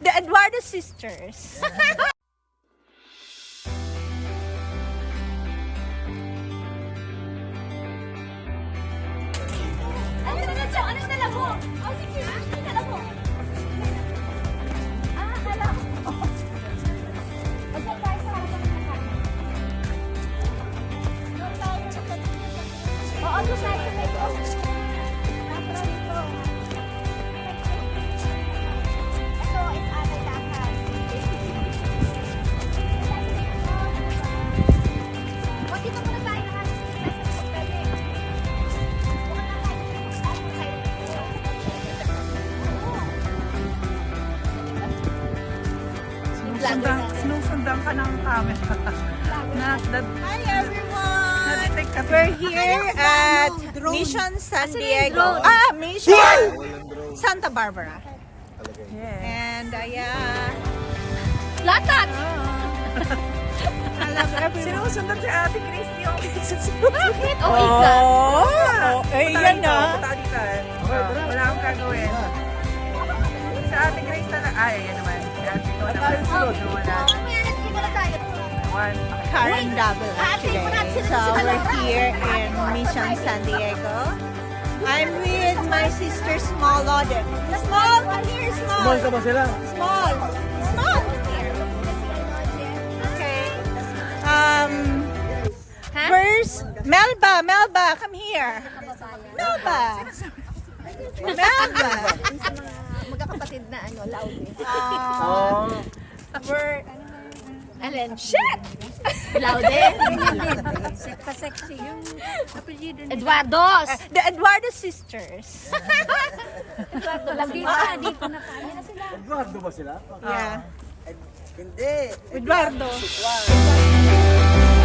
The Eduardo sisters. Ano dala mo? Oh, sige. Ano dala mo? Ah, akala ko. Huwag tayo sa harapan ng kanan. Oo, doon tayo sa may ko. Tapos dito. Ito is atay dakan. O, dito muna tayo lahat. Sinusundan ka ng camera. Hi everyone! Na-detect ka. We're here at Mission San Diego. Mission Santa Barbara. Yeah. And Latat! Sinusundan si Ate Grace yung Bakit? Oh, isa. ayan na. Wala akong gagawin. Si Ate Grace na lang. Ay, ayan naman. Si Ate ko naman. Wala. Mamaya nag-iba na tayo. One. Karen double actually. So we're here in Mission San Diego. I'm with my sister Small Lode. Small, come here, Small. Small ka ba sila? Small. Small. Okay. First, Melba, come here. Melba. Magkakapatid na loud eh. We're Alin? Shit! Loud eh. Sexy yung apelyido ni Eduardo's. the Eduardo sisters. Eduardo lang dito na tayo. Yan na sila. Eduardo ba sila? Yeah. Hindi. Eduardo. Eduardo.